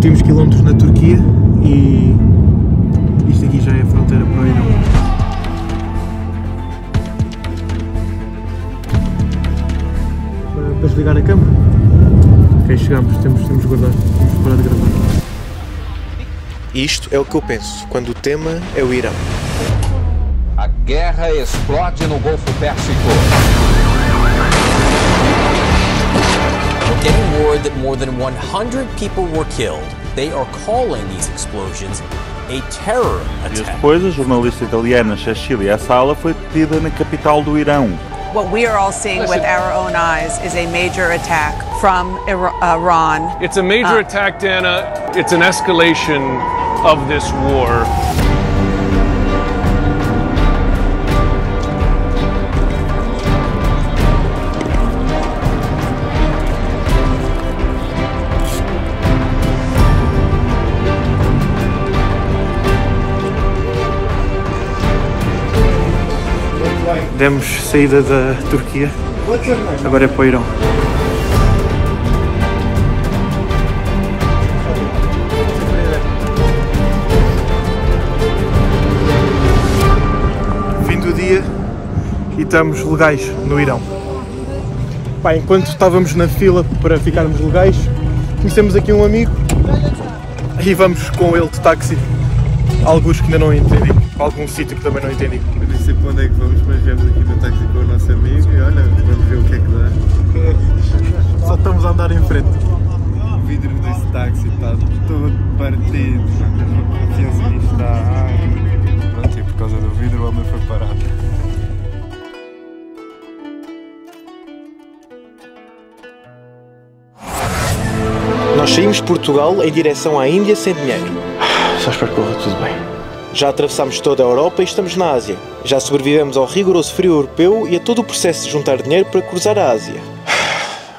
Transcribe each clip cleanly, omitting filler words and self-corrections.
últimos quilómetros na Turquia e isto aqui já é a fronteira para o Irão. Para desligar a câmera. Ok, chegamos, temos de guardar, temos de parar de gravar. Isto é o que eu penso quando o tema é o Irão. A guerra explode no Golfo Pérsico. We're getting word that more than 100 people were killed. They are calling these explosions a terror attack. Dias depois, a jornalista italiana Cecilia Sala foi detida na capital do Irão. What we are all seeing with our own eyes is a major attack from Iran. It's a major attack, Dana. It's an escalation of this war. Demos saída da Turquia, agora é para o Irão. Fim do dia e estamos legais no Irão. Pá, enquanto estávamos na fila para ficarmos legais, conhecemos aqui um amigo e vamos com ele de táxi. Alguns que ainda não entendi, para algum sítio que também não entendi. Eu nem sei para onde é que vamos, mas viemos aqui no táxi com o nosso amigo e olha, vamos ver o que é que dá. Só estamos a andar em frente. O vidro desse táxi está todo partido, a confiança nisto está... Pronto, e por causa do vidro o homem foi parar. Nós saímos de Portugal em direção à Índia sem dinheiro. Só espero que corra tudo bem. Já atravessámos toda a Europa e estamos na Ásia. Já sobrevivemos ao rigoroso frio europeu e a todo o processo de juntar dinheiro para cruzar a Ásia.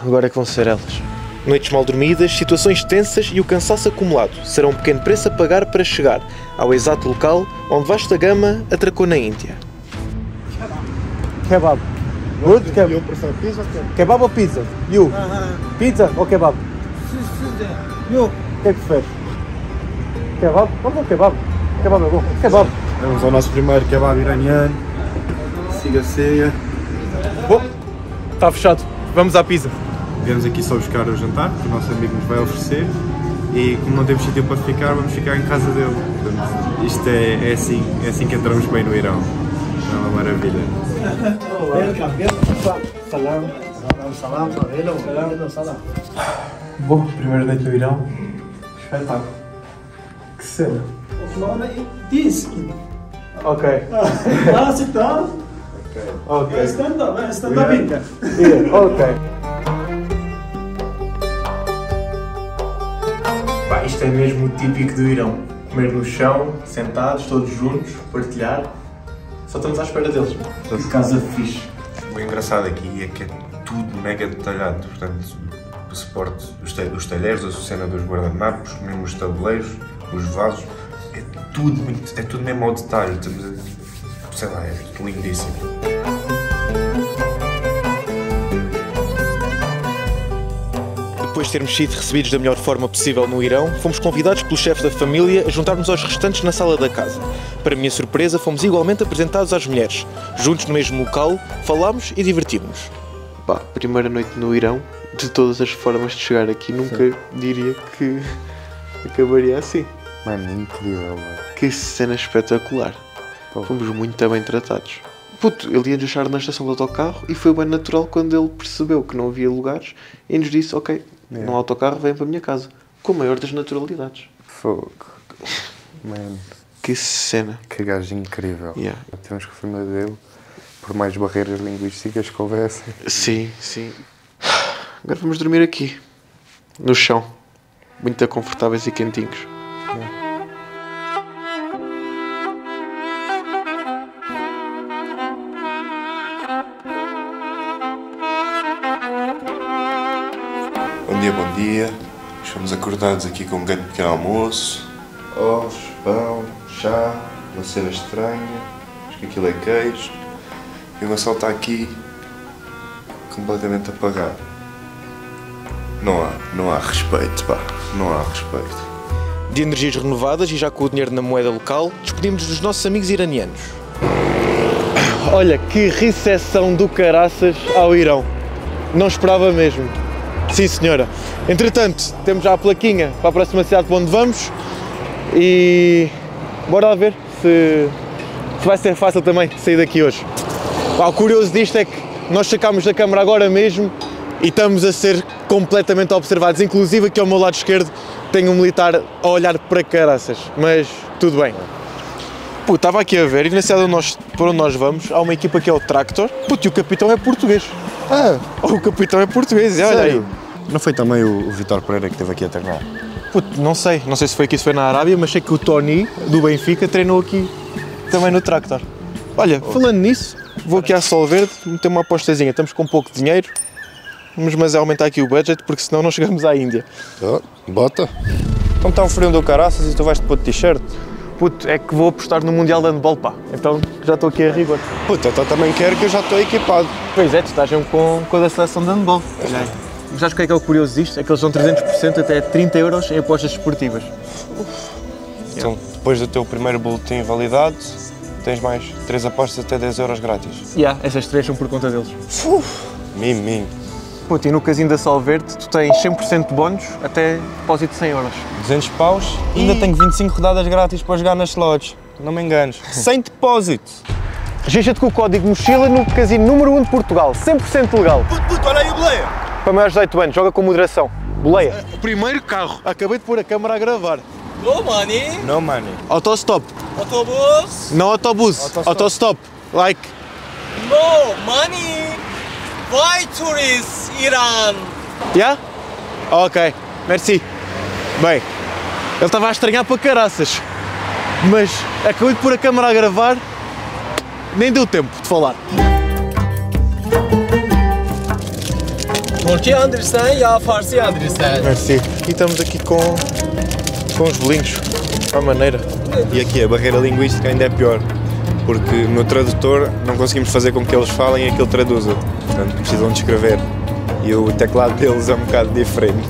Agora é que vão ser elas. Noites mal dormidas, situações tensas e o cansaço acumulado serão um pequeno preço a pagar para chegar ao exato local onde Vasta Gama atracou na Índia. Kebab. Good kebab. Kebab ou pizza? You. Pizza ou kebab? You. O que é que preferes? Kebab? Vamos ao kebab. Kebab é bom. Kebab. Vamos ao nosso primeiro kebab iraniano. Siga a ceia. Bom, está fechado. Vamos à pizza. Viemos aqui só buscar o jantar, que o nosso amigo nos vai oferecer. E como não temos sítio para ficar, vamos ficar em casa dele. Portanto, isto é assim que entramos bem no Irão. É uma maravilha. Bom, primeira noite no Irão. Espetáculo. Que cena. Ok. Sit down. Ok. Stand up. Ok. Pá, isto é mesmo o típico do Irão. Comer no chão, sentados, todos juntos, partilhar. Só estamos à espera deles. Que casa fixe. O engraçado aqui é que é tudo mega detalhado. Portanto, o suporte, os talheres, a cena dos guardanapos, mesmo os tabuleiros, os vasos, é tudo mesmo ao detalhe. Sei lá, é lindíssimo. Depois de termos sido recebidos da melhor forma possível no Irão, fomos convidados pelo chefe da família a juntar-nos aos restantes na sala da casa. Para minha surpresa, fomos igualmente apresentados às mulheres. Juntos no mesmo local, falámos e divertimos-nos. Pá, primeira noite no Irão, de todas as formas de chegar aqui, nunca diria que acabaria assim. Mano, incrível, mano. Que cena espetacular. Fomos muito bem tratados. Puto, ele ia nos deixar na estação do autocarro e foi bem natural quando ele percebeu que não havia lugares e nos disse, ok, não há autocarro, vem para a minha casa. Com a maior das naturalidades. Fogo. Mano. Que cena. Que gajo incrível. Yeah. Temos que afirmar dele, por mais barreiras linguísticas que houvessem. Sim, sim. Agora vamos dormir aqui, no chão. Muito confortáveis e quentinhos. Bom dia. Estamos acordados aqui com um grande pequeno almoço. Ovos, pão, chá, uma cena estranha. Acho que aquilo é queijo. E o Gonçalo está aqui completamente apagado. Não há respeito, pá. Não há respeito. de energias renovadas e já com o dinheiro na moeda local, despedimos dos nossos amigos iranianos. Olha, que recepção do caraças ao Irão. Não esperava mesmo. Sim, senhora. Entretanto, temos já a plaquinha para a próxima cidade para onde vamos e bora lá ver se vai ser fácil também sair daqui hoje. O curioso disto é que nós sacámos da câmara agora mesmo e estamos a ser completamente observados. Inclusive aqui ao meu lado esquerdo tenho um militar a olhar para caraças, mas tudo bem. Puto, estava aqui a ver e na cidade para onde nós vamos há uma equipa que é o Tractor. Puto, e o capitão é português. O capitão é português, olha aí. Não foi também o Vítor Pereira que esteve aqui a treinar? Puto, não sei se foi aqui, se foi na Arábia, mas sei que o Tony, do Benfica, treinou aqui também no Tractor. Olha, falando nisso, vou aqui à Sol Verde meter uma apostazinha. Estamos com pouco dinheiro, mas é aumentar aqui o budget, porque senão não chegamos à Índia. Bota. Então está um frio do caraças e tu vais-te pôr de t-shirt? Puto, é que vou apostar no Mundial de Handball, pá. Então já estou aqui a rigor. Puto, então também quero que eu já estou equipado. Pois é, tu estás mesmo com a seleção de handball. Mas sabes o que é o curioso disto? É que eles dão 300% até 30 € em apostas esportivas. Então, depois do teu primeiro boletim validado, tens mais 3 apostas até 10 € grátis. Essas 3 são por conta deles. Mim. Puto, e no casino da Sol Verde, tu tens 100% de bónus até depósito de 100 €. 200 paus e ainda tenho 25 rodadas grátis para jogar nas slots. Não me enganes. Sem depósito. Registra-te com o código mochila no casino número 1 de Portugal. 100% legal. Puto, olha aí o boleia. Para maiores de 18 anos, joga com moderação. Boleia. O primeiro carro. Acabei de pôr a câmara a gravar. No money. No money. Autostop. Autobus. Não autobus. Autostop. Like. No money. Why tourists Iran? Yeah? Ok. Merci. Bem, ele estava a estranhar para caraças. Mas acabei de pôr a câmara a gravar. Nem deu tempo de falar. Turkey understand? Ya Farsi understand? Merci. E estamos aqui com os bolinhos, à maneira. E aqui a barreira linguística ainda é pior, porque no tradutor não conseguimos fazer com que eles falem e aquilo traduza. Portanto, precisam de escrever. E o teclado deles é um bocado diferente.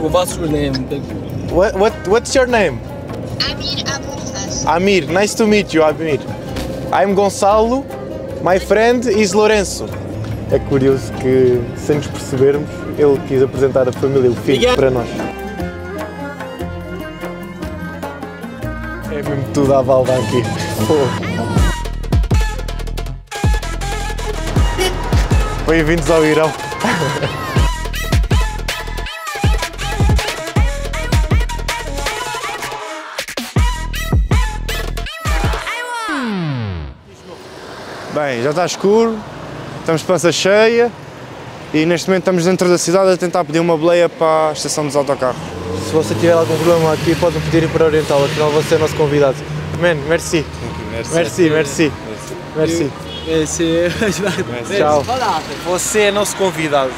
What's your name? What's your name? Amir Abulfas. Amir, nice to meet you, Amir. I'm Gonçalo, my friend is Lourenço. É curioso que, sem nos percebermos, ele quis apresentar a família, o filho, para nós. É mesmo tudo à balda aqui. Bem-vindos ao Irão. Bem, já está escuro, estamos de pança cheia e neste momento estamos dentro da cidade a tentar pedir uma boleia para a estação dos autocarros. Se você tiver algum problema aqui, pode-me pedir para orientá-lo, afinal você é nosso convidado. Man, merci. Merci. Tchau. Você é nosso convidado.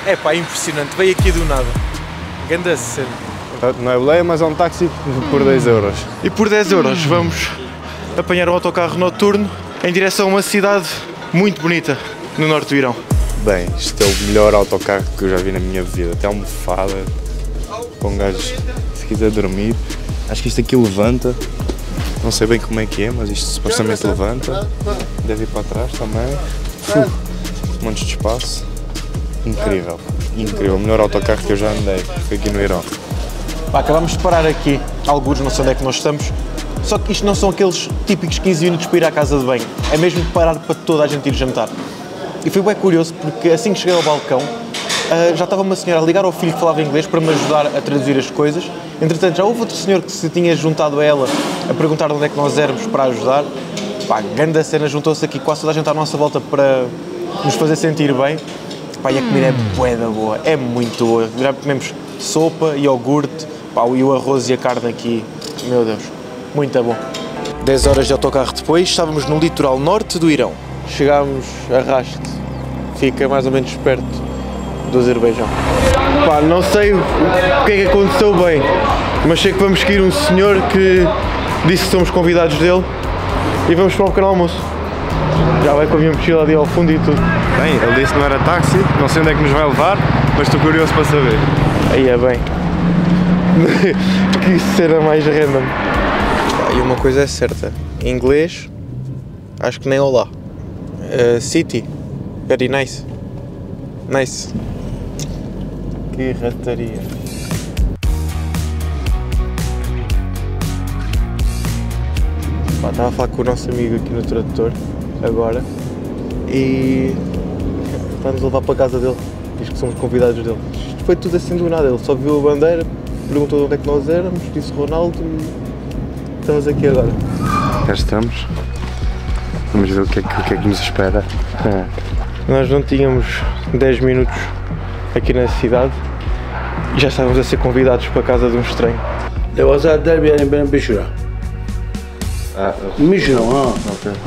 É pá, impressionante, veio aqui do nada. Ganda cena. Não é boleia, mas é um táxi por 10 €. E por 10 € vamos apanhar um autocarro noturno em direção a uma cidade muito bonita no norte do Irão. Bem, isto é o melhor autocarro que eu já vi na minha vida. Até almofada, para um gajo se quiser dormir. Acho que isto aqui levanta. Não sei bem como é que é, mas isto supostamente levanta. Deve ir para trás também. Montes de espaço. Incrível. Incrível. O melhor autocarro que eu já andei. Foi aqui no Irão. Acabamos de parar aqui, alguns, não sei onde é que nós estamos. Só que isto não são aqueles típicos 15 minutos para ir à casa de banho. É mesmo parar para toda a gente ir jantar. E foi bem curioso porque assim que cheguei ao balcão, já estava uma senhora a ligar ao filho que falava inglês para me ajudar a traduzir as coisas. Entretanto, já houve outro senhor que se tinha juntado a ela a perguntar onde é que nós éramos para ajudar. Pá, grande cena, juntou-se aqui quase toda a gente à nossa volta para nos fazer sentir bem. Pá, e a comida é bué da boa, é muito boa. Já comemos sopa, iogurte, pá, e o arroz e a carne aqui, meu Deus, muito bom. 10 horas de autocarro depois, estávamos no litoral norte do Irão. Chegámos a Rasht, fica mais ou menos perto do Azerbaijão. Pá, não sei o que é que aconteceu bem, mas sei que vamos seguir um senhor que disse que somos convidados dele e vamos para um pequeno almoço. Já vai com a minha mochila ali ao fundo e tudo. Bem, ele disse que não era táxi, não sei onde é que nos vai levar, mas estou curioso para saber. Aí é bem. Que cena mais random. E uma coisa é certa, em inglês, acho que nem olá. City, very nice. Nice. Que rataria. Pá, estava a falar com o nosso amigo aqui no tradutor, agora, e está-nos a levar para a casa dele. Diz que somos convidados dele. Isto foi tudo assim do nada, ele só viu a bandeira, perguntou de onde é que nós éramos, disse Ronaldo e estamos aqui agora. Cá estamos. Vamos ver o que é que nos espera. Nós não tínhamos 10 minutos aqui na cidade e já estávamos a ser convidados para a casa de um estranho. دوازده بیاریم بریم بشورم میشونم ها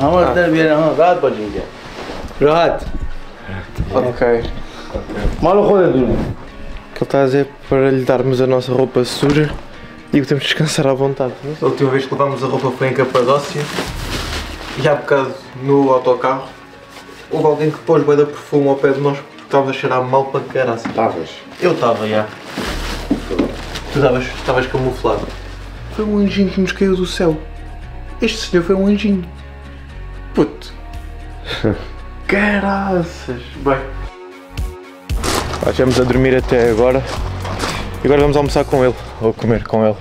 اما در بیاریم ها راحت باشین اینجا راحت Ok. مالو خودتونه O que ele está a dizer para lhe darmos a nossa roupa suja e que temos de descansar à vontade. A última vez que levámos a roupa foi em Capadócia e há bocado no autocarro houve alguém que pôs bué de perfume ao pé de nós porque estávamos a cheirar mal para caraça. Estavas? Eu estava, já. Tu estavas camuflado. Foi um anjinho que nos caiu do céu. Este senhor foi um anjinho. Puto. Caraças. Bem. Estivemos a dormir até agora e agora vamos almoçar com ele, ou comer com ele.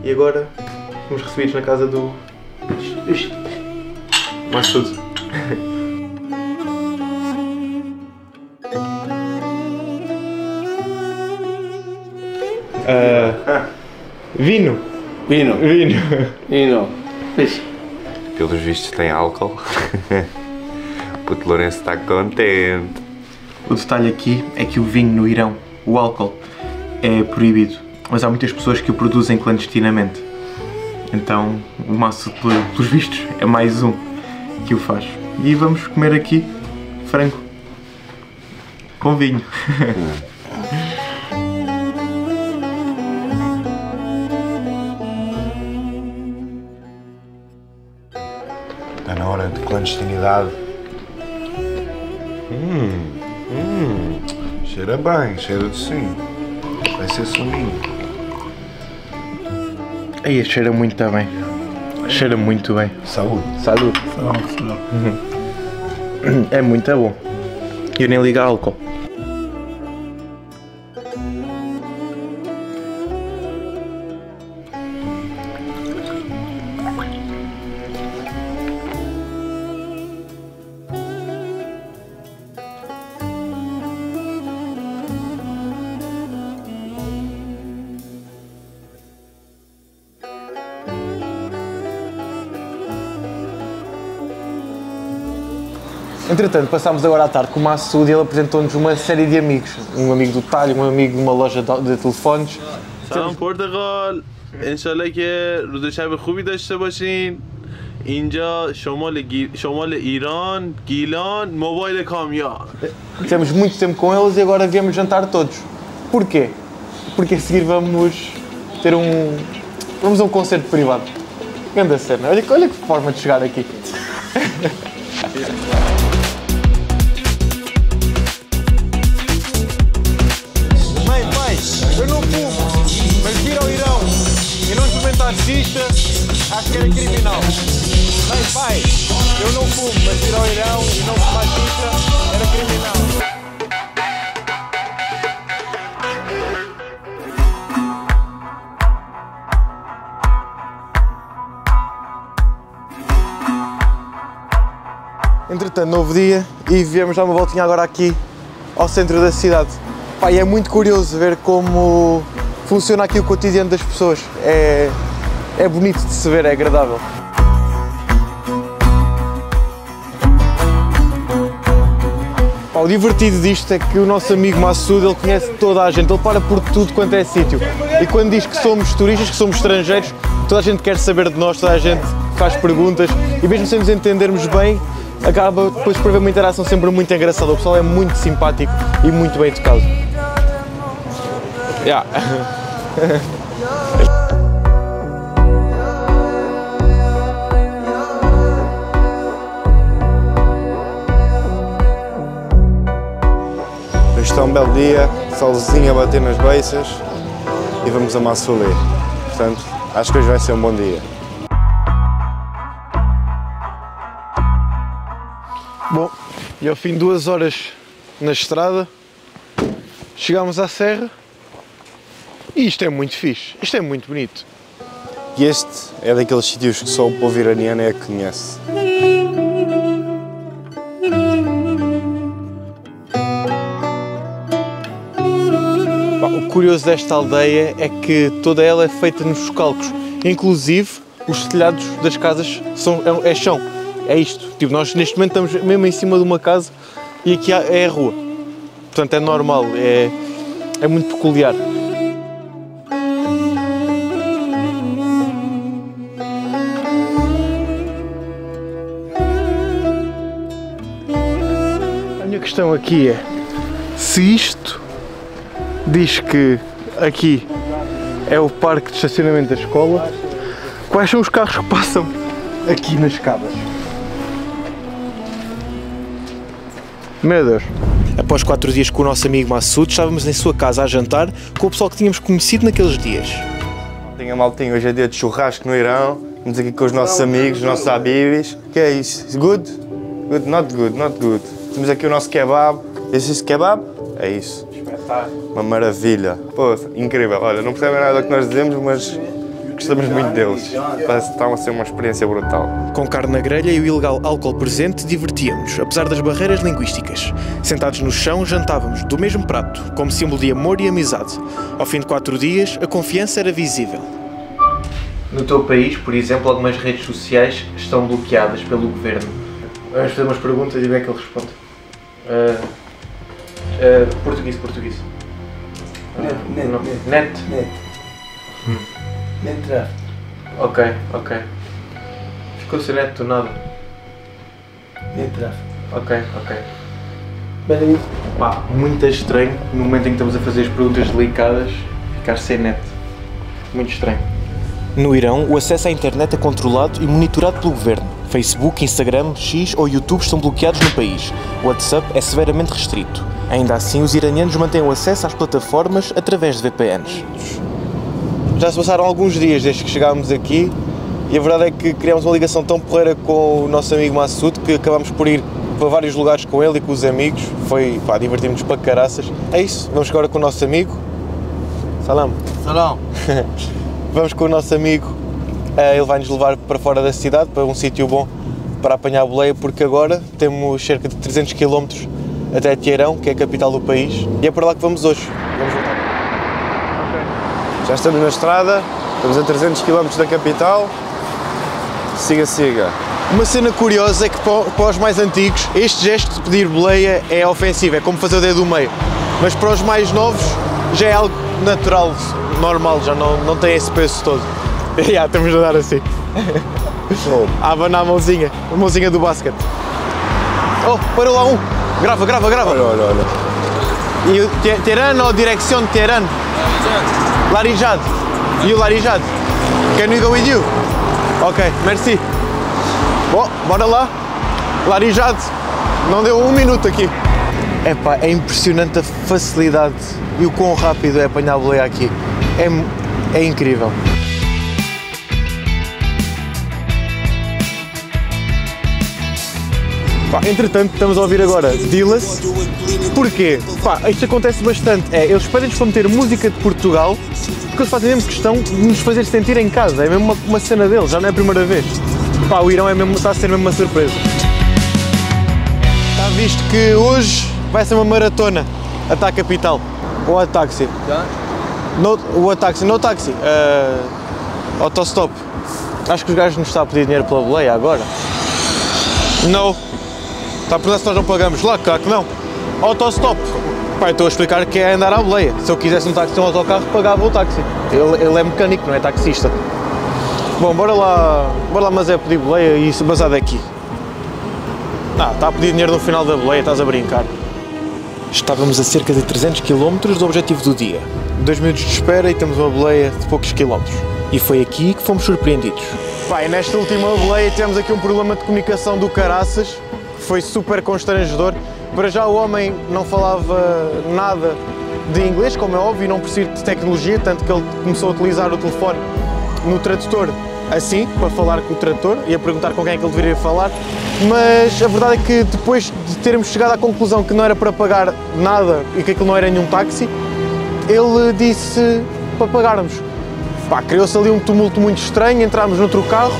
E agora fomos recebidos na casa do Massoud. Vino. Pelos vistos tem álcool. O Puto Lourenço está contente. O detalhe aqui é que o vinho no Irão, o álcool, é proibido, mas há muitas pessoas que o produzem clandestinamente. Então o Massoud, pelos vistos, é mais um que o faz. E vamos comer aqui frango com vinho. Está na hora de clandestinidade. Cheira bem, cheira de sim. Vai ser suminho. Aí cheira muito bem. Cheira muito bem. Saúde. Saúde. É muito bom. Eu nem ligo a álcool. Entretanto, passámos agora à tarde com o Massoud e ele apresentou-nos uma série de amigos. Um amigo do talho, um amigo de uma loja de telefones. سلام پرتغال انشالله که روز شب خوبی داشته باشین اینجا شمال ایران گیلان موبایل کامیاب. Tivemos muito tempo com eles e agora viemos jantar todos. Porquê? Porque a seguir vamos ter vamos a um concerto privado. Grande cena. Olha que forma de chegar aqui. Eu não fumo, mas vir ao Irão e não experimentar xixa, acho que era criminal. Bem, pai, eu não fumo, mas vir ao Irão e não fumar xixa era criminal. Entretanto, novo dia e viemos dar uma voltinha agora aqui ao centro da cidade. Pá, e é muito curioso ver como funciona aqui o cotidiano das pessoas. É bonito de se ver, é agradável. Pá, o divertido disto é que o nosso amigo Massoud, ele conhece toda a gente, ele para por tudo quanto é sítio. E quando diz que somos turistas, que somos estrangeiros, toda a gente quer saber de nós, toda a gente faz perguntas e mesmo sem nos entendermos bem, acaba depois por haver uma interação sempre muito engraçada. O pessoal é muito simpático e muito bem educado. Yeah. está um belo dia, solzinho a bater nas beiças e vamos a Massolé. Portanto, acho que hoje vai ser um bom dia. Bom, e ao fim de 2 horas na estrada, chegámos à serra e isto é muito fixe, isto é muito bonito. E este é daqueles sítios que só o povo iraniano é que conhece. O curioso desta aldeia é que toda ela é feita nos calcos, inclusive os telhados das casas é chão, é isto. Tipo, nós neste momento estamos mesmo em cima de uma casa e aqui é a rua, portanto é normal, é muito peculiar. A minha questão aqui é, se isto diz que aqui é o parque de estacionamento da escola, quais são os carros que passam aqui nas escadas? Meu Deus! Após 4 dias com o nosso amigo Massoud, estávamos em sua casa a jantar com o pessoal que tínhamos conhecido naqueles dias. Maltinho, hoje é dia de churrasco no Irão, estamos aqui com os nossos amigos, os nossos habibis. O que é isso? Is good? Good? Not good, not good. Temos aqui o nosso kebab. Is this kebab? É isso. Uma maravilha. Pô, incrível. Olha, não percebem nada do que nós dizemos, mas gostamos muito deles. Está a ser uma experiência brutal. Com carne na grelha e o ilegal álcool presente, divertíamos-nos, apesar das barreiras linguísticas. Sentados no chão, jantávamos do mesmo prato, como símbolo de amor e amizade. Ao fim de 4 dias, a confiança era visível. No teu país, por exemplo, algumas redes sociais estão bloqueadas pelo governo. Vamos fazer umas perguntas e ver que ele responde. Português. Net. Net. Ok. Ficou sem net do nada. Net. Ok. Pá, muito estranho no momento em que estamos a fazer as perguntas delicadas, ficar sem net. Muito estranho. No Irão, o acesso à internet é controlado e monitorado pelo governo. Facebook, Instagram, X ou YouTube estão bloqueados no país. O WhatsApp é severamente restrito. Ainda assim, os iranianos mantêm o acesso às plataformas através de VPNs. Já se passaram alguns dias desde que chegámos aqui e a verdade é que criámos uma ligação tão porreira com o nosso amigo Massoud que acabámos por ir para vários lugares com ele e com os amigos. Foi, pá, divertimos-nos para caraças. É isso, vamos agora com o nosso amigo. Salam. Vamos com o nosso amigo, ele vai-nos levar para fora da cidade, para um sítio bom para apanhar a boleia, porque agora temos cerca de 300 km até Teherão, que é a capital do país, e é para lá que vamos hoje. Vamos voltar. Já estamos na estrada, estamos a 300 km da capital. Siga. Uma cena curiosa é que para os mais antigos, este gesto de pedir boleia é ofensivo, é como fazer o dedo do meio. Mas para os mais novos já é algo natural, normal, já não tem esse peso todo. Estamos a dar assim. A abanar a mãozinha do basquete. Oh, parou lá um. Grava. Olha. E o Teherã ou direção de Teherã? Larijad. E o Larijad? Can we go with you? Ok, merci. Bom, bora lá. Larijad. Não deu 1 minuto aqui. Epá, é impressionante a facilidade e o quão rápido é apanhar a boleia aqui. É incrível. Pá, entretanto, estamos a ouvir agora Dillas. Porquê? Pá, isto acontece bastante. Eles pedem-nos para meter música de Portugal porque eles fazem mesmo questão de nos fazer sentir em casa. É mesmo uma cena deles, já não é a primeira vez. Pá, o Irão está a ser mesmo uma surpresa. Está visto que hoje vai ser uma maratona até a capital. Ou a táxi. No táxi. Autostop. Acho que os gajos nos estão a pedir dinheiro pela boleia agora. Não. Está a perguntar se nós não pagamos. Lá, claro que não. Autostop. Pai, estou a explicar que é andar à boleia. Se eu quisesse um táxi ou um autocarro, pagava o táxi. Ele é mecânico, não é taxista. Bom, bora lá, mas é pedir boleia e se basar daqui. Está a pedir dinheiro no final da boleia, estás a brincar. Estávamos a cerca de 300 km do objetivo do dia. 2 minutos de espera e temos uma boleia de poucos quilómetros. E foi aqui que fomos surpreendidos. Pai, nesta última boleia temos aqui um problema de comunicação do caraças, que foi super constrangedor. Para já o homem não falava nada de inglês, como é óbvio, e não precisa de tecnologia, tanto que ele começou a utilizar o telefone no tradutor assim, para falar com o tradutor e a perguntar com quem é que ele deveria falar. Mas a verdade é que depois de termos chegado à conclusão que não era para pagar nada e que aquilo não era nenhum táxi, ele disse para pagarmos. Pá, criou-se ali um tumulto muito estranho, entrámos noutro carro.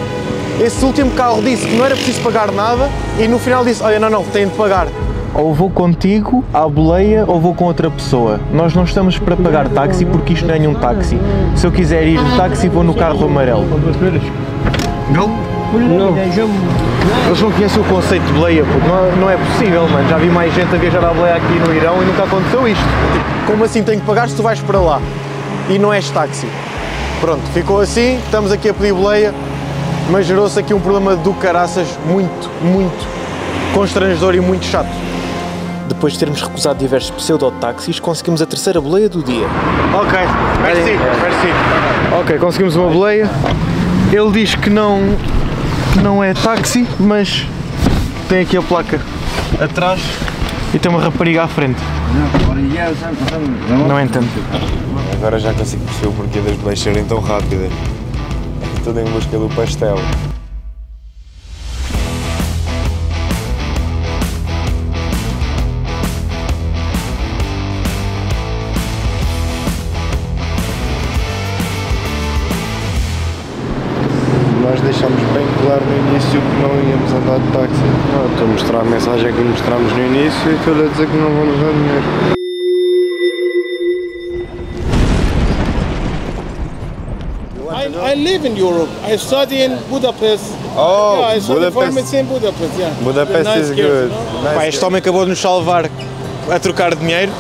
Esse último carro disse que não era preciso pagar nada e no final disse, olha, não, tem de pagar. Ou vou contigo à boleia ou vou com outra pessoa. Nós não estamos para pagar táxi porque isto não é nenhum táxi. Se eu quiser ir de táxi, vou no carro amarelo. Não? Não. Eles não conhecem o conceito de boleia, porque não é possível, mano. Já vi mais gente a viajar à boleia aqui no Irão e nunca aconteceu isto. Como assim tenho que pagar se tu vais para lá? E não és táxi. Pronto, ficou assim, estamos aqui a pedir boleia, mas gerou-se aqui um problema do caraças muito constrangedor e muito chato. Depois de termos recusado diversos pseudo-táxis, conseguimos a terceira boleia do dia. Ok, merci. Ok, conseguimos uma boleia. Ele diz que não é táxi, mas tem aqui a placa atrás e tem uma rapariga à frente. Não entendo. Agora já consigo perceber o porquê das boleias serem tão rápidas. Tudo em busca do pastel. Nós deixámos bem claro no início que não íamos andar de táxi. Estou a mostrar a mensagem que mostramos no início e estou a dizer que não vou nos dar dinheiro. I live in Europe. I study in Budapest. Oh, yeah, I study Budapest. pharmacy in Budapest. Yeah. Budapest nice is good. Pá, este homem acabou de nos salvar a trocar dinheiro,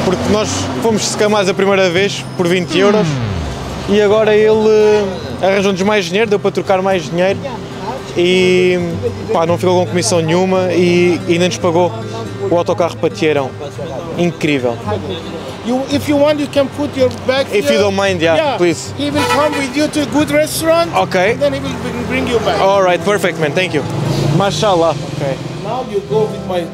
porque nós fomos scamados a primeira vez por 20 euros e agora ele arranjou-nos mais dinheiro, deu para trocar mais dinheiro e pá, não ficou com comissão nenhuma e ainda nos pagou o autocarro para Teherão. Incrível. If you want, you can put your bag If here. you don't mind, yeah, please. He will come with you to a good restaurant. Okay. And then he will bring you back. All right, perfect, man. Thank you. Mashallah. Okay. Now you go with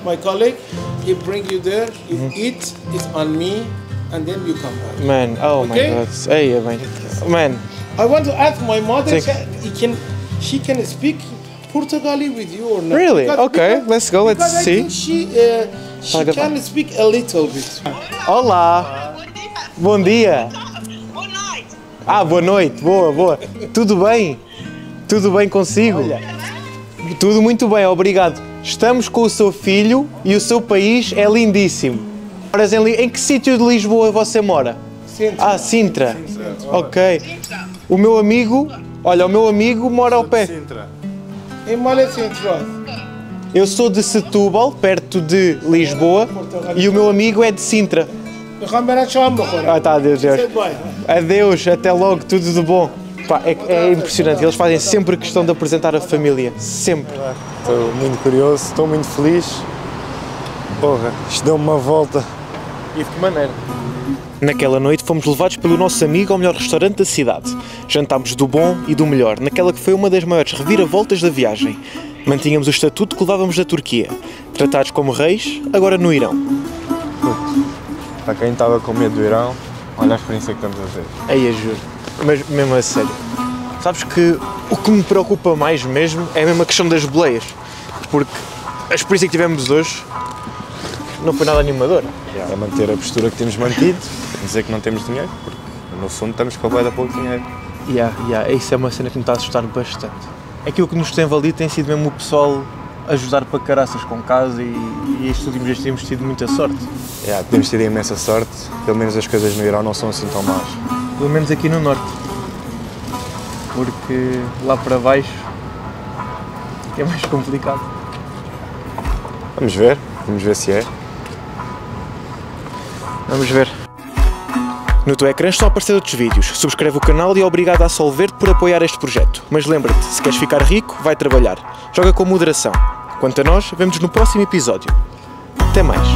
my colleague. He bring you there. You eat. It's on me, and then you come back. Man, oh Okay? my God. Hey, man. I want to ask my mother. Thank- She can speak Portuguese with you or not? Really? Okay, let's go. Let's because I see. think she can speak a little bit. Olá. Bom dia. Ah, boa noite. Boa. Tudo bem? Tudo bem consigo? Tudo muito bem, obrigado. Estamos com o seu filho e o seu país é lindíssimo. Em que sítio de Lisboa você mora? Sintra. Ah, Sintra. Ok. O meu amigo mora ao pé. Em Malé Central. Eu sou de Setúbal, perto de Lisboa, e o meu amigo é de Sintra. Ah, tá, adeus. Adeus, até logo, tudo de bom. Pá, é impressionante, eles fazem sempre questão de apresentar a família, sempre. Estou muito curioso, estou muito feliz. Porra, isto deu-me uma volta. E de que maneira? Naquela noite fomos levados pelo nosso amigo ao melhor restaurante da cidade. Jantámos do bom e do melhor, naquela que foi uma das maiores reviravoltas da viagem. Mantínhamos o estatuto que levávamos da Turquia. Tratados como reis, agora no Irão. Para quem estava com medo do Irão, olha a experiência que estamos a ter. Aí, juro. Mas mesmo a sério. Sabes que o que me preocupa mais mesmo é mesmo a questão das boleias. Porque a experiência que tivemos hoje não foi nada animadora. É manter a postura que temos mantido, dizer que não temos dinheiro, porque no fundo estamos com a boia de pouco dinheiro. Isso é uma cena que me está a assustar bastante. Aquilo que nos tem valido tem sido mesmo o pessoal ajudar para caraças com casa e estes últimos dias temos tido muita sorte. Temos tido imensa sorte, pelo menos as coisas no Irão não são assim tão más. Pelo menos aqui no norte. Porque lá para baixo é mais complicado. Vamos ver se é. Vamos ver. No teu ecrã estão a aparecer outros vídeos. Subscreve o canal e obrigado à Solverde por apoiar este projeto. Mas lembra-te, se queres ficar rico, vai trabalhar. Joga com moderação. Quanto a nós, vemo-nos no próximo episódio. Até mais.